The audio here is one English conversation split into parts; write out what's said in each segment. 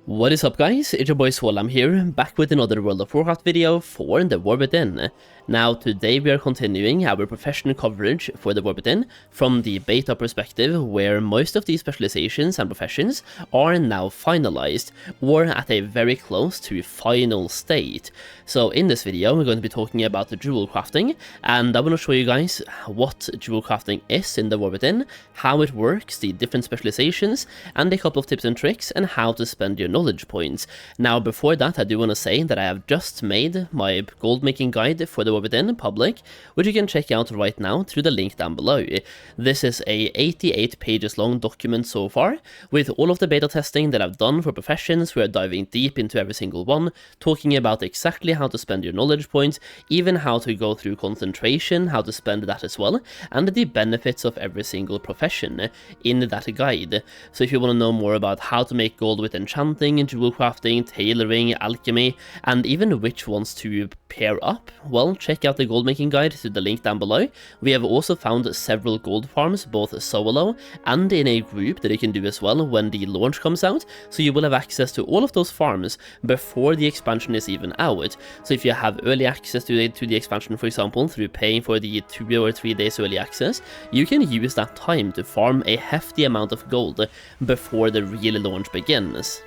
What is up guys, it's your boy Solheim here, back with another World of Warcraft video for the War Within. Now today we are continuing our professional coverage for the War Within from the beta perspective, where most of these specializations and professions are now finalized, or at a very close to final state. So in this video we're going to be talking about the Jewelcrafting, and I want to show you guys what Jewelcrafting is in the War Within, how it works, the different specializations, and a couple of tips and tricks, and how to spend your knowledge points. Now before that I do want to say that I have just made my Goldmaking Guide for the War Within public, which you can check out right now through the link down below. This is a 88 pages long document so far, with all of the beta testing that I've done for professions. We are diving deep into every single one, talking about exactly how to spend your knowledge points, even how to go through concentration, how to spend that as well, and the benefits of every single profession in that guide. So if you want to know more about how to make gold with enchanting, jewelcrafting, tailoring, alchemy, and even which ones to pair up, well, check out the Goldmaking Guide through the link down below. We have also found several gold farms, both solo and in a group, that you can do as well when the launch comes out, so you will have access to all of those farms before the expansion is even out. So if you have early access to the expansion, for example, through paying for the 2 or 3 days early access, you can use that time to farm a hefty amount of gold before the real launch begins.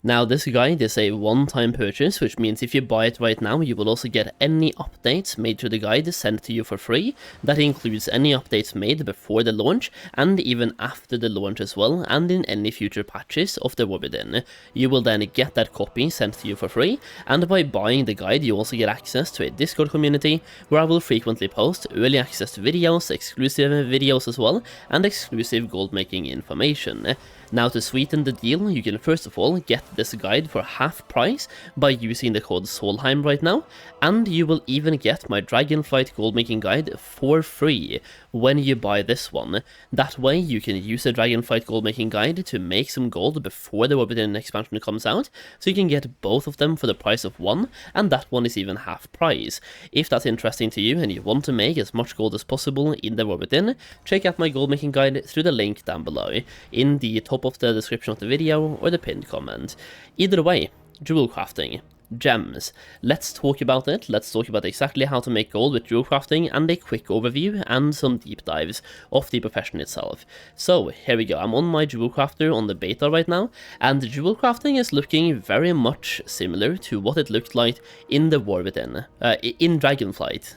Now this guide is a one-time purchase, which means if you buy it right now, you will also get any updates made to the guide sent to you for free. That includes any updates made before the launch, and even after the launch as well, and in any future patches of the War Within. You will then get that copy sent to you for free, and by buying the guide you also get access to a Discord community, where I will frequently post early access to videos, exclusive videos as well, and exclusive gold making information. Now to sweeten the deal, you can first of all get this guide for half price by using the code Solheim right now, and you will even get my Dragonflight Goldmaking Guide for free when you buy this one. That way you can use the Dragonflight Goldmaking Guide to make some gold before the War Within expansion comes out, so you can get both of them for the price of one, and that one is even half price. If that's interesting to you and you want to make as much gold as possible in the War Within, check out my Goldmaking Guide through the link down below, in the top of the description of the video or the pinned comment. Either way, Jewelcrafting. Gems. Let's talk about it. Let's talk about exactly how to make gold with jewelcrafting, and a quick overview and some deep dives of the profession itself. So here we go. I'm on my jewelcrafter on the beta right now, and jewelcrafting is looking very much similar to what it looked like in the War Within, in Dragonflight.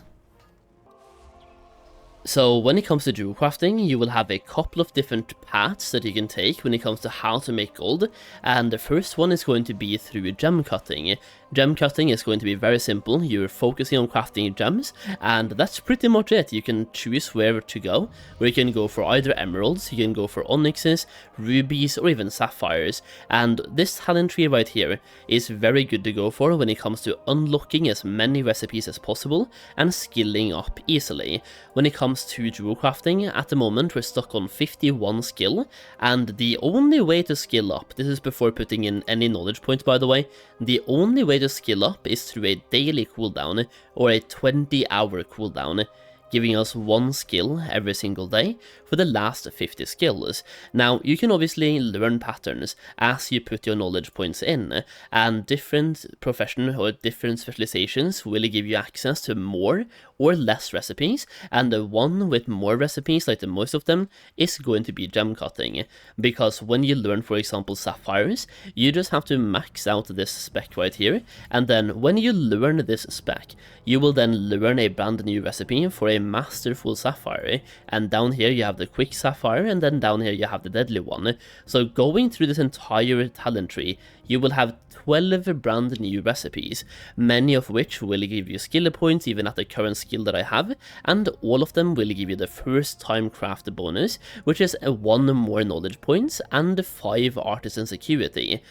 So when it comes to jewelcrafting, you will have a couple of different paths that you can take when it comes to how to make gold, and the first one is going to be through gem cutting. Gem cutting is going to be very simple. You're focusing on crafting gems, and that's pretty much it. You can choose where to go, where you can go for either emeralds, you can go for onyxes, rubies, or even sapphires, and this talent tree right here is very good to go for when it comes to unlocking as many recipes as possible and skilling up easily. When it comes to jewelcrafting, at the moment we're stuck on 51 skill, and the only way to skill up, this is before putting in any knowledge points by the way, the only way to skill up is through a daily cooldown or a 20-hour cooldown, giving us one skill every single day for the last 50 skills. Now, you can obviously learn patterns as you put your knowledge points in, and different profession or different specializations will give you access to more or less recipes, and the one with more recipes, like the most of them, is going to be gem cutting, because when you learn, for example, sapphires, you just have to max out this spec right here, and then when you learn this spec, you will then learn a brand new recipe for a masterful sapphire, and down here you have the quick sapphire, and then down here you have the deadly one. So going through this entire talent tree, you will have 12 brand new recipes, many of which will give you skill points even at the current skill that I have, and all of them will give you the first time craft bonus, which is 1 more knowledge points and 5 artisan security.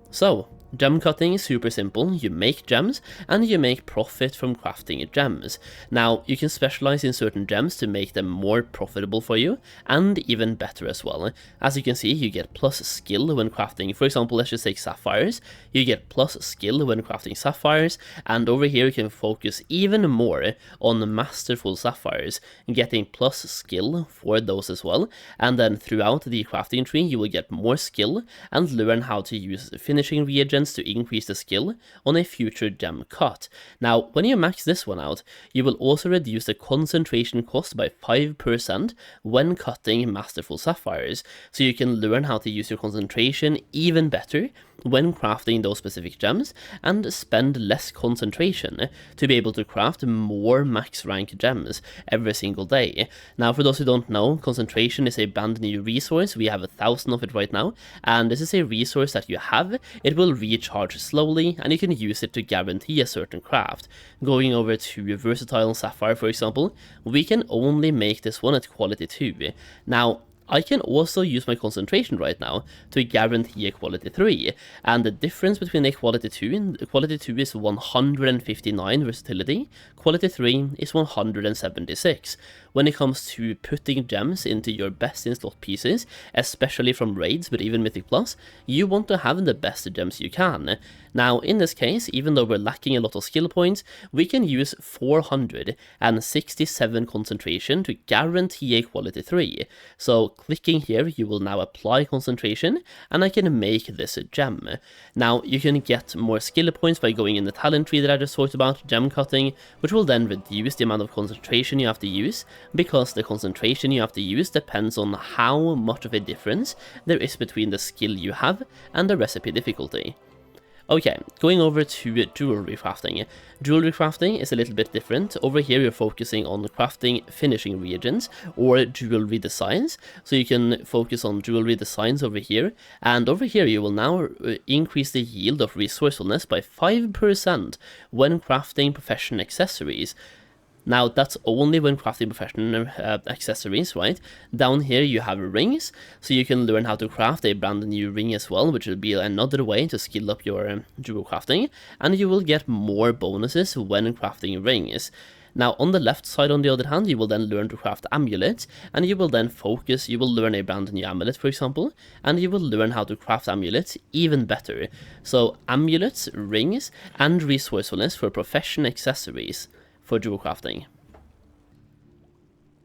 So Gem cutting is super simple. You make gems and you make profit from crafting gems. Now you can specialize in certain gems to make them more profitable for you and even better as well. As you can see, you get plus skill when crafting, for example, let's just take sapphires. You get plus skill when crafting sapphires, and over here you can focus even more on masterful sapphires, getting plus skill for those as well. And then throughout the crafting tree you will get more skill and learn how to use finishing reagents to increase the skill on a future gem cut. Now, when you max this one out, you will also reduce the concentration cost by 5% when cutting masterful sapphires, so you can learn how to use your concentration even better when crafting those specific gems and spend less concentration to be able to craft more max rank gems every single day. Now, for those who don't know, concentration is a brand new resource. We have 1,000 of it right now, and this is a resource that you have. It will recharge slowly and you can use it to guarantee a certain craft. Going over to versatile sapphire, for example, we can only make this one at quality 2. Now, I can also use my concentration right now to guarantee a quality 3, and the difference between a quality 2 and quality 2 is 159 versatility, quality 3 is 176. When it comes to putting gems into your best in slot pieces, especially from raids but even Mythic Plus, you want to have the best gems you can. Now in this case, even though we're lacking a lot of skill points, we can use 467 concentration to guarantee a quality 3. So clicking here, you will now apply concentration and I can make this a gem. Now you can get more skill points by going in the talent tree that I just talked about, gem cutting, which will then reduce the amount of concentration you have to use, because the concentration you have to use depends on how much of a difference there is between the skill you have and the recipe difficulty. Okay, going over to jewelry crafting. Jewelry crafting is a little bit different. Over here you're focusing on crafting finishing reagents or jewelry designs. So you can focus on jewelry designs over here, and over here you will now increase the yield of resourcefulness by 5% when crafting profession accessories. Now, that's only when crafting professional accessories, right? Down here you have rings, so you can learn how to craft a brand new ring as well, which will be another way to skill up your jewel crafting, and you will get more bonuses when crafting rings. Now, on the left side, on the other hand, you will then learn to craft amulets, and you will then focus, you will learn a brand new amulet, for example, and you will learn how to craft amulets even better. So, amulets, rings, and resourcefulness for profession accessories for jewel crafting.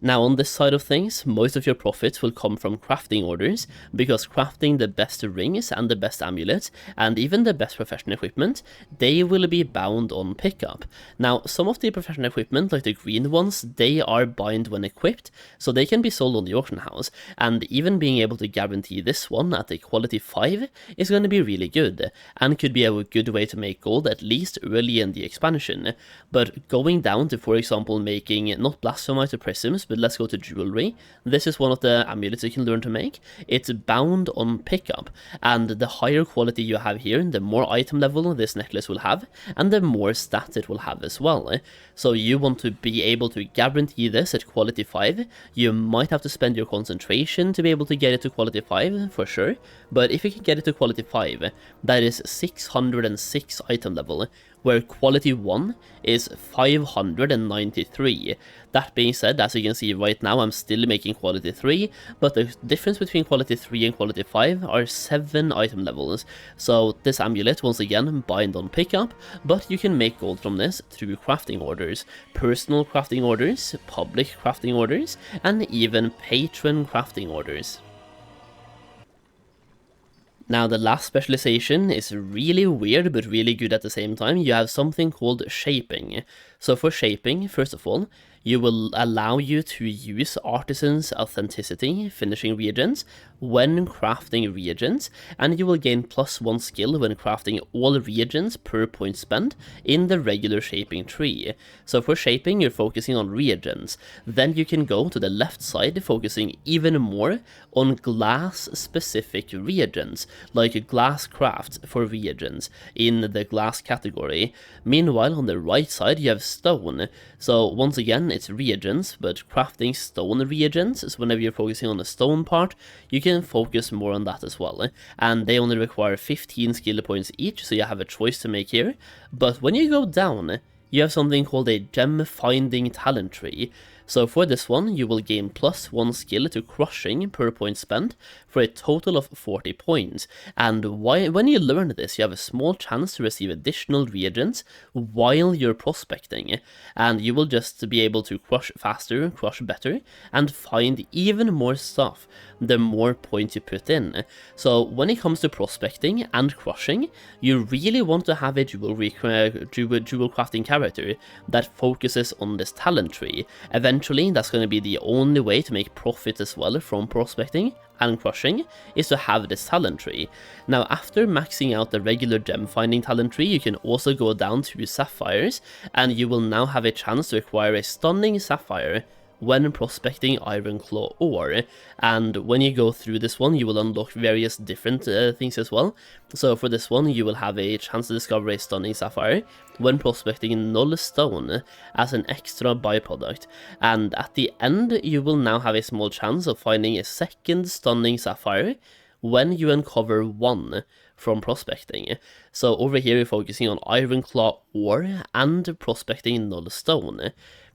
Now on this side of things, most of your profits will come from crafting orders, because crafting the best rings and the best amulets, and even the best professional equipment, they will be bound on pickup. Now some of the professional equipment, like the green ones, they are bound when equipped, so they can be sold on the auction house, and even being able to guarantee this one at a quality 5 is going to be really good, and could be a good way to make gold at least early in the expansion. But going down to, for example, making not blasphemite or prisms, but let's go to jewelry. This is one of the amulets you can learn to make. It's bound on pickup, and the higher quality you have here, the more item level this necklace will have, and the more stats it will have as well. So you want to be able to guarantee this at quality 5. You might have to spend your concentration to be able to get it to quality 5 for sure, but if you can get it to quality 5, that is 606 item level, where quality 1 is 593. That being said, as you can see right now, I'm still making quality 3, but the difference between quality 3 and quality 5 are 7 item levels. So this amulet, once again, bind on pickup, but you can make gold from this through crafting orders, personal crafting orders, public crafting orders, and even patron crafting orders. Now the last specialization is really weird but really good at the same time. You have something called shaping. So for shaping, first of all, you will allow you to use Artisan's Authenticity finishing reagents when crafting reagents, and you will gain +1 skill when crafting all reagents per point spent in the regular shaping tree. So for shaping, you're focusing on reagents. Then you can go to the left side, focusing even more on glass-specific reagents, like glass craft for reagents in the glass category. Meanwhile, on the right side, you have stone. So once again, it's reagents, but crafting stone reagents, so whenever you're focusing on the stone part, you can focus more on that as well. And they only require 15 skill points each, so you have a choice to make here. But when you go down, you have something called a gem finding talent tree. So for this one, you will gain +1 skill to crushing per point spent for a total of 40 points. And when you learn this, you have a small chance to receive additional reagents while you're prospecting. And you will just be able to crush faster, crush better, and find even more stuff the more points you put in. So when it comes to prospecting and crushing, you really want to have a jewel crafting character that focuses on this talent tree. Eventually, that's going to be the only way to make profit as well from prospecting and crushing, is to have this talent tree. Now, after maxing out the regular gem finding talent tree, you can also go down to sapphires, and you will now have a chance to acquire a stunning sapphire when prospecting Iron Claw ore. And when you go through this one, you will unlock various different things as well. So for this one, you will have a chance to discover a stunning sapphire when prospecting null stone as an extra byproduct. And at the end, you will now have a small chance of finding a second stunning sapphire when you uncover one from prospecting. So over here, you're focusing on Iron Claw ore and prospecting null stone.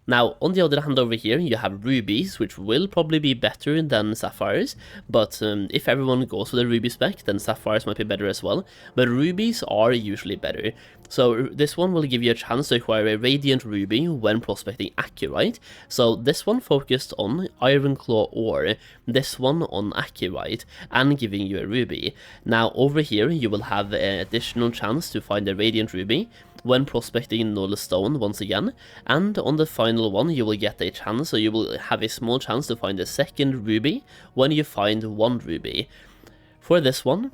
Now, on the other hand over here, you have rubies, which will probably be better than sapphires, but if everyone goes for the ruby spec, then sapphires might be better as well, but rubies are usually better. So this one will give you a chance to acquire a radiant ruby when prospecting Akirite. So this one focused on Iron Claw ore, this one on Akirite, and giving you a ruby. Now, over here, you will have an additional chance to find a radiant ruby when prospecting null stone once again, and on the final one you will get a chance, so you will have a small chance to find a second ruby when you find one ruby. For this one,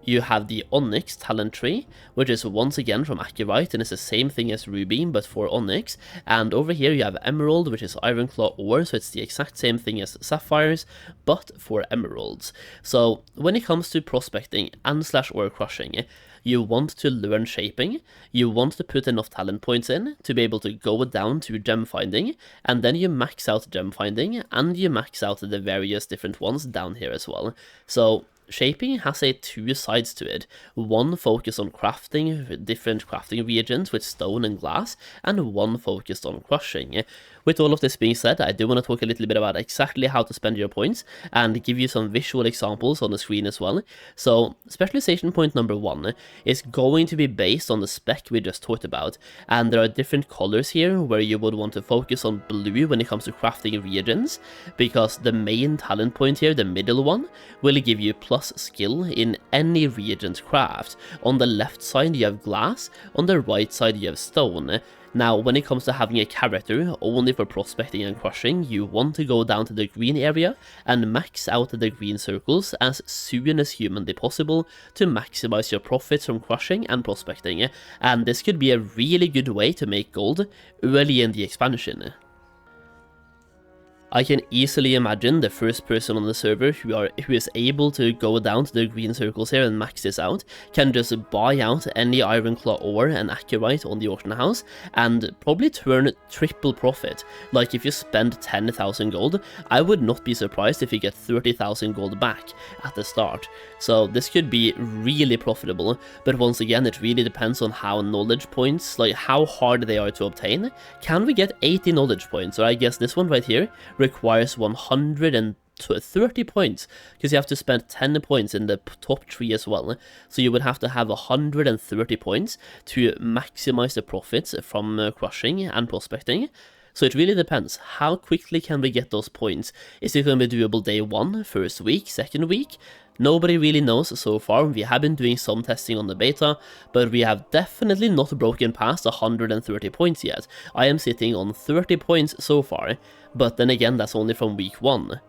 you have the Onyx talent tree, which is once again from Akirite, and it's the same thing as ruby, but for Onyx. And over here you have Emerald, which is Iron Claw ore, so it's the exact same thing as sapphires, but for emeralds. So when it comes to prospecting and / ore crushing, you want to learn shaping, you want to put enough talent points in to be able to go down to gem finding, and then you max out gem finding, and you max out the various different ones down here as well. So shaping has two sides to it. One focused on crafting different crafting reagents with stone and glass, and one focused on crushing. With all of this being said, I do want to talk a little bit about exactly how to spend your points and give you some visual examples on the screen as well. So specialization point number 1 is going to be based on the spec we just talked about, and there are different colors here where you would want to focus on blue when it comes to crafting reagents, because the main talent point here, the middle one, will give you plus skill in any reagent craft. On the left side you have glass, on the right side you have stone. Now, when it comes to having a character only for prospecting and crushing, you want to go down to the green area and max out the green circles as soon as humanly possible to maximize your profits from crushing and prospecting, and this could be a really good way to make gold early in the expansion. I can easily imagine the first person on the server who is able to go down to the green circles here and max this out can just buy out any Iron Claw ore and Akirite on the auction house and probably turn triple profit. Like if you spend 10,000 gold, I would not be surprised if you get 30,000 gold back at the start. So this could be really profitable, but once again it really depends on how knowledge points, like how hard they are to obtain. Can we get 80 knowledge points? Or I guess this one right here requires 130 points, because you have to spend 10 points in the top 3 as well. So you would have to have 130 points to maximize the profits from crushing and prospecting. So it really depends. How quickly can we get those points? Is it going to be doable day 1, first week, second week? Nobody really knows so far. We have been doing some testing on the beta, but we have definitely not broken past 130 points yet. I am sitting on 30 points so far, but then again, that's only from week 1.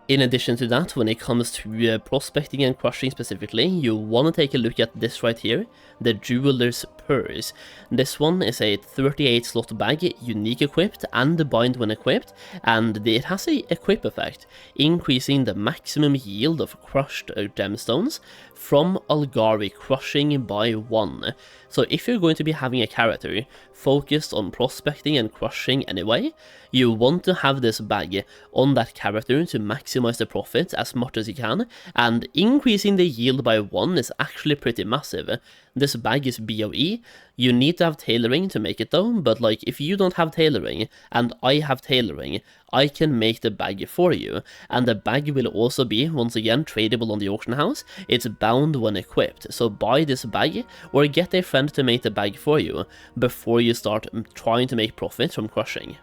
In addition to that, when it comes to prospecting and crushing specifically, you want to take a look at this right here, the Jeweler's Purse. This one is a 38 slot bag, unique equipped and bind when equipped, and it has a equip effect, increasing the maximum yield of crushed gemstones from Algari crushing by 1. So if you're going to be having a character focused on prospecting and crushing anyway, you want to have this bag on that character to maximize the profit as much as you can, and increasing the yield by 1 is actually pretty massive. This bag is BOE, you need to have tailoring to make it though, but like if you don't have tailoring and I have tailoring, I can make the bag for you, and the bag will also be, once again, tradable on the auction house. It's bound when equipped, so buy this bag or get a friend to make the bag for you before you start trying to make profit from crushing.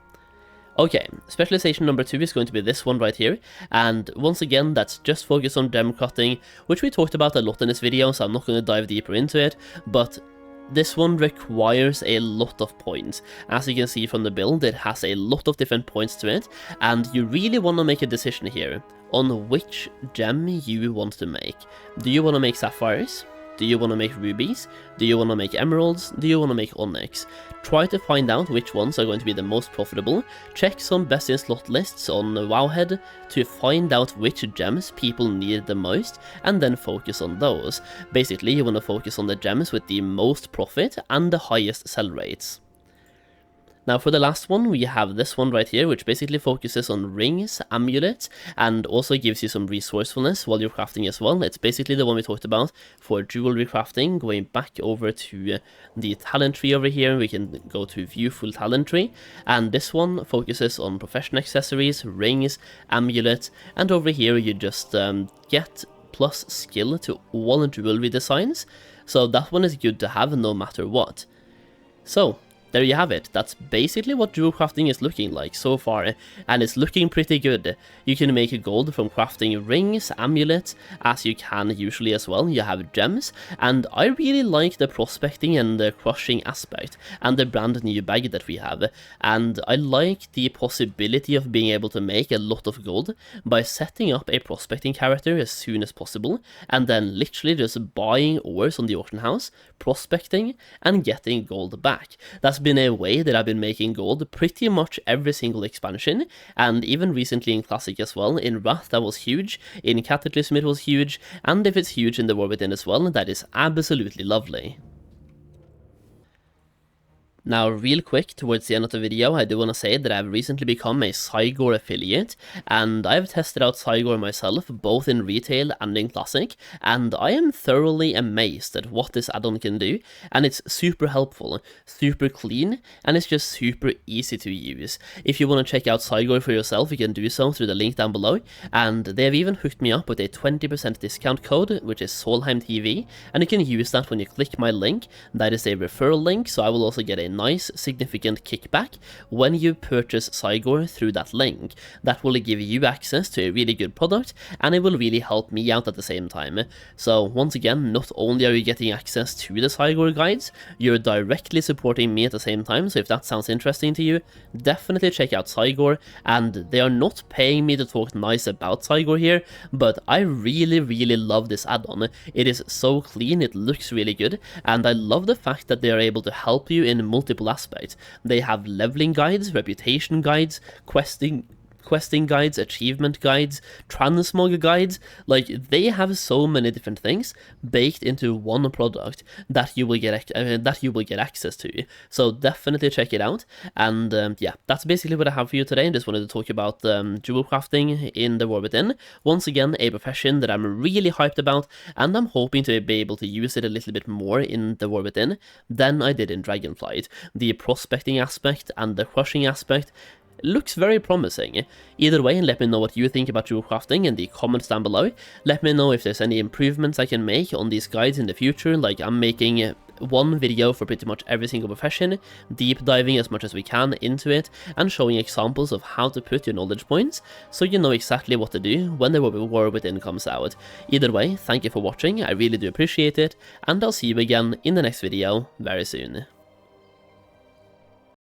Okay, specialization number 2 is going to be this one right here, and once again that's just focused on gem cutting, which we talked about a lot in this video, so I'm not going to dive deeper into it, but this one requires a lot of points. As you can see from the build, it has a lot of different points to it, and you really want to make a decision here on which gem you want to make. Do you want to make sapphires? Do you want to make rubies? Do you want to make emeralds? Do you want to make onyx? Try to find out which ones are going to be the most profitable. Check some best in slot lists on Wowhead to find out which gems people need the most, and then focus on those. Basically, you want to focus on the gems with the most profit and the highest sell rates. Now for the last one, we have this one right here, which basically focuses on rings, amulets, and also gives you some resourcefulness while you're crafting as well. It's basically the one we talked about for jewelry crafting. Going back over to the talent tree over here, we can go to view full talent tree, and this one focuses on profession accessories, rings, amulets, and over here you just get plus skill to all jewelry designs, so that one is good to have no matter what. So there you have it. That's basically what Jewelcrafting is looking like so far, and it's looking pretty good. You can make gold from crafting rings, amulets, as you can usually as well. You have gems, and I really like the prospecting and the crushing aspect, and the brand new bag that we have, and I like the possibility of being able to make a lot of gold by setting up a prospecting character as soon as possible, and then literally just buying ores on the auction house, prospecting, and getting gold back. That's been a way that I've been making gold pretty much every single expansion, and even recently in Classic as well. In Wrath that was huge, in Cataclysm it was huge, and if it's huge in the War Within as well, that is absolutely lovely. Now, real quick, towards the end of the video, I do want to say that I've recently become a Zygor affiliate, and I've tested out Zygor myself, both in retail and in classic, and I am thoroughly amazed at what this add-on can do, and it's super helpful, super clean, and it's just super easy to use. If you want to check out Zygor for yourself, you can do so through the link down below, and they have even hooked me up with a 20% discount code, which is Solheim TV, and you can use that when you click my link. That is a referral link, so I will also get a nice significant kickback when you purchase Zygor through that link. That will give you access to a really good product, and it will really help me out at the same time. So once again, not only are you getting access to the Zygor guides, you're directly supporting me at the same time, so if that sounds interesting to you, definitely check out Zygor. And they are not paying me to talk nice about Zygor here, but I really love this add-on. It is so clean, it looks really good, and I love the fact that they are able to help you in multiple aspects. They have leveling guides, reputation guides, questing guides, achievement guides, transmog guides. Like, they have so many different things baked into one product that you will get access to. So definitely check it out. And yeah, that's basically what I have for you today. I just wanted to talk about jewel crafting in the War Within. Once again, a profession that I'm really hyped about, and I'm hoping to be able to use it a little bit more in the War Within than I did in Dragonflight. The prospecting aspect and the crushing aspect looks very promising. Either way, let me know what you think about Jewelcrafting in the comments down below. Let me know if there's any improvements I can make on these guides in the future. Like, I'm making one video for pretty much every single profession, deep diving as much as we can into it, and showing examples of how to put your knowledge points, so you know exactly what to do when the War Within comes out. Either way, thank you for watching, I really do appreciate it, and I'll see you again in the next video very soon.